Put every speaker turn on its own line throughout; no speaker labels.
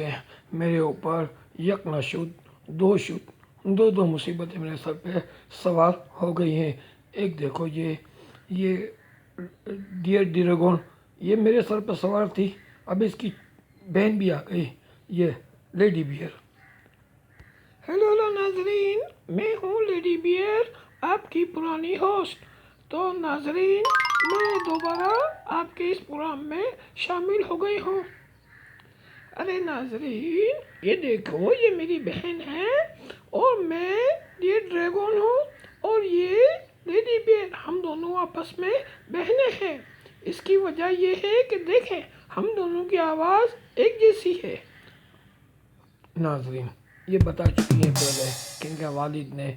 کہ میرے اوپر یک نہ شد دو شد دو مصیبتیں میرے سر پہ سوار ہو گئی ہیں۔ ایک دیکھو یہ ڈیئر ڈریگون یہ میرے سر پہ سوار تھی، اب اس کی بہن بھی آ گئی، یہ لیڈی بیئر۔ ہیلو ناظرین، میں ہوں لیڈی بیئر، آپ کی پرانی ہوسٹ۔ تو ناظرین، میں دوبارہ آپ کے اس پروگرام میں شامل ہو گئی ہوں۔ ارے ناظرین، یہ دیکھو، یہ میری بہن ہے اور میں ڈیئر ڈریگون ہوں اور یہ لیڈی بیئر، ہم دونوں آپس میں بہنیں ہیں۔ اس کی وجہ یہ ہے کہ دیکھیں، ہم دونوں کی آواز ایک جیسی ہے۔ ناظرین، یہ بتا چکی ہیں پہلے کہ ان کے والد نے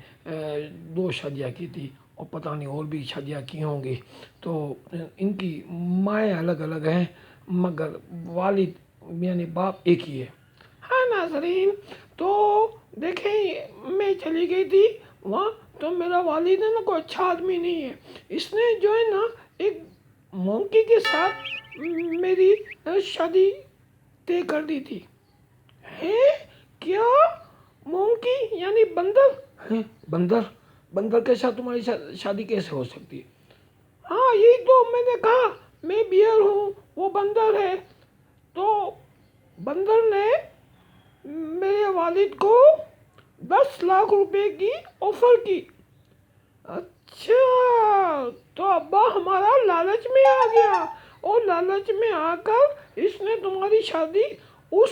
2 شادیاں کی تھی اور پتہ نہیں اور بھی شادیاں کی ہوں گی، تو ان کی مائیں الگ الگ ہیں مگر والد یعنی باپ ایک ہی ہے۔ ہاں ناظرین، تو دیکھیں، میں چلی گئی تھی وہاں، تو میرا والد ہے نا کوئی اچھا آدمی نہیں ہے، اس نے جو ہے نا ایک مونکی کے ساتھ میری شادی طے کر دی تھی۔ ہے کیا؟ مونکی یعنی بندر؟ بندر کے ساتھ تمہاری شادی کیسے ہو سکتی ہے؟ ہاں، یہی تو میں نے کہا، میں بیئر ہوں، وہ بندر ہے، تو بندر نے میرے والد کو 10 لاکھ روپے کی آفر کی۔ اچھا، تو ابا ہمارا لالچ میں آ گیا اور لالچ میں آ کر اس نے تمہاری شادی اس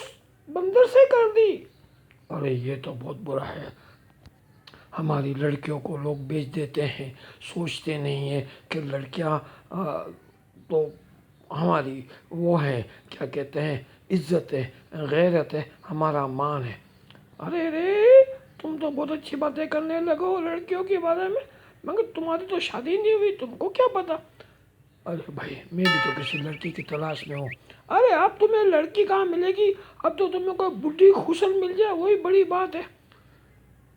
بندر سے کر دی۔ ارے یہ تو بہت برا ہے، ہماری لڑکیوں کو لوگ بیچ دیتے ہیں، سوچتے نہیں ہیں کہ لڑکیاں تو ہماری وہ ہے، کیا کہتے ہیں، عزت ہے، غیرت ہے، ہمارا مان ہے۔ ارے تم تو بہت اچھی باتیں کرنے لگو لڑکیوں کے بارے میں، مگر تمہاری تو شادی نہیں ہوئی، تم کو کیا پتا؟ ارے بھائی، میں بھی تو کسی لڑکی کی تلاش میں ہوں۔ ارے اب تمہیں لڑکی کہاں ملے گی، اب تو تمہیں کوئی بڈھی خوشن مل جائے وہی بڑی بات ہے۔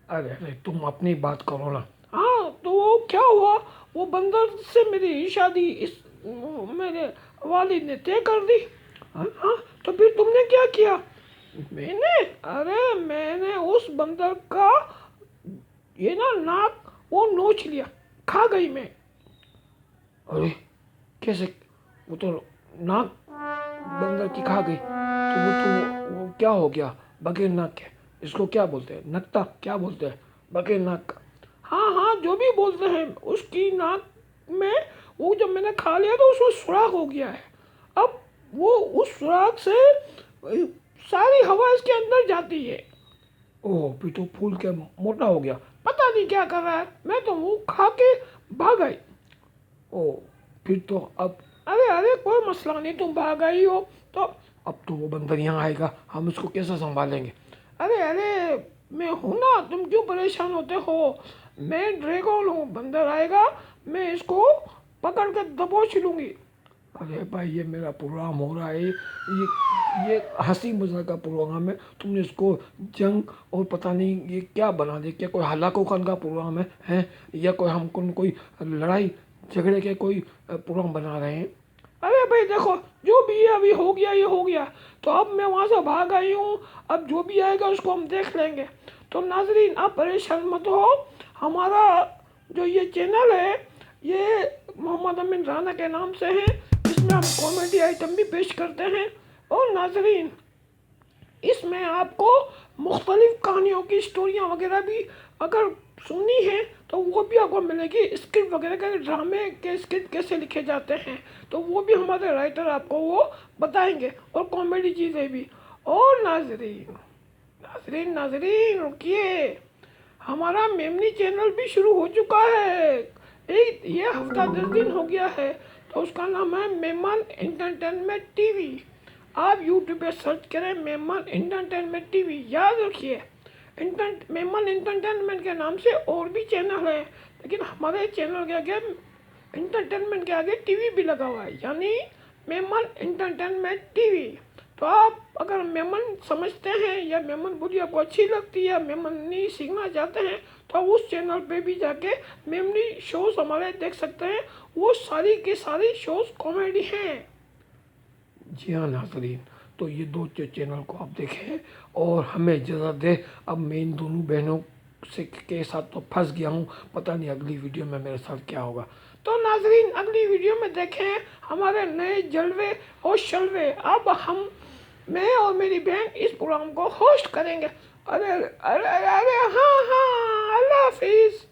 ارے تم اپنی بات کرو نا۔ ہاں تو وہ کیا ہوا، وہ بندر سے میری شادی میرے والد نے طے کر دی۔ ہاں تو پھر تم نے کیا کیا؟ میں نے اس بندر کا یہ نا ناک وہ نوچ لیا، کھا گئی میں۔ ارے کیسے؟ وہ تو ناک بندر کی کھا گئی تو وہ کیا ہو گیا بغیر ناک کے؟ اس کو کیا بولتے ہیں؟ نکتا کیا بولتے ہیں بغیر ناک کا؟ ہاں جو بھی بولتے ہیں، اس کی ناک میں وہ جب میں نے کھا لیا تو اس میں سوراخ ہو گیا ہے، اب وہ اس سوراخ سے ساری ہوا اس کے اندر جاتی ہے۔ اوہ، پھر تو پھول کے موٹا ہو گیا، پتہ نہیں کیا کر رہا ہے، میں تو وہ کھا کے بھاگ گئی۔ اوہ، پھر تو اب ارے کوئی مسئلہ نہیں، تم بھاگ گئی ہو تو اب تو وہ بندر یہاں آئے گا، ہم اس کو کیسے سنبھالیں گے؟ ارے میں ہوں نا، تم کیوں پریشان ہوتے ہو؟ میں ڈریگون ہوں، بندر آئے گا، میں اس کو پکڑ کے دبوچ لوں گی۔ ارے بھائی، یہ میرا پروگرام ہو رہا ہے، یہ ہنسی مذاق کا پروگرام ہے، تم نے اس کو جنگ اور پتہ نہیں یہ کیا بنا دیا، کیا کوئی ہلاکو خان کا پروگرام ہے یا ہم کوئی لڑائی جھگڑے کے کوئی پروگرام بنا رہے ہیں؟ ارے بھائی دیکھو، جو بھی ہے ابھی ہو گیا، یہ ہو گیا، تو اب میں وہاں سے بھاگ آئی ہوں، اب جو بھی آئے گا اس کو ہم دیکھ لیں گے۔ تو ناظرین، آپ پریشان مت ہو، ہمارا جو یہ چینل ہے یہ محمد امین رانا کے نام سے ہے، اس میں ہم کامیڈی آئٹم بھی پیش کرتے ہیں، اور ناظرین اس میں آپ کو مختلف کہانیوں کی سٹوریاں وغیرہ بھی اگر سننی ہے تو وہ بھی آپ کو ملے گی، اسکرپٹ وغیرہ کے، ڈرامے کے اسکرپٹ کیسے لکھے جاتے ہیں تو وہ بھی ہمارے رائٹر آپ کو وہ بتائیں گے، اور کامیڈی چیزیں بھی۔ اور ناظرین رکیے، ہمارا میمنی چینل بھی شروع ہو چکا ہے، یہ ہفتہ 10 دن ہو گیا ہے، تو اس کا نام ہے میمن انٹرٹینمنٹ ٹی وی۔ آپ یوٹیوب پہ سرچ کریں میمن انٹرٹینمنٹ ٹی وی، یاد رکھیے میمن انٹرٹینمنٹ کے نام سے اور بھی چینل ہیں، لیکن ہمارے چینل کے آگے انٹرٹینمنٹ کے آگے ٹی وی بھی لگا ہوا ہے، یعنی میمن انٹرٹینمنٹ ٹی وی۔ تو آپ اگر میمن سمجھتے ہیں یا میمن بولی آپ کو اچھی لگتی ہے، میمنی سیکھنا چاہتے ہیں، تو آپ اس چینل پہ بھی جا کے میمنی شوز ہمارے دیکھ سکتے ہیں، وہ ساری کی ساری شوز کامیڈی ہیں۔ جی ہاں ناظرین، تو یہ دو چینل کو آپ دیکھیں اور ہمیں اجازت دیں. اب میں ان دونوں بہنوں کے ساتھ تو پھنس گیا ہوں، پتہ نہیں اگلی ویڈیو میں میرے ساتھ کیا ہوگا. تو ناظرین اگلی ویڈیو میں دیکھیں ہمارے نئے جلوے اور شلوے. اب میں اور میری بہن اس پروگرام کو ہوسٹ کریں گے. ارے ارے ارے ارے ہاں ہاں، اللہ حافظ.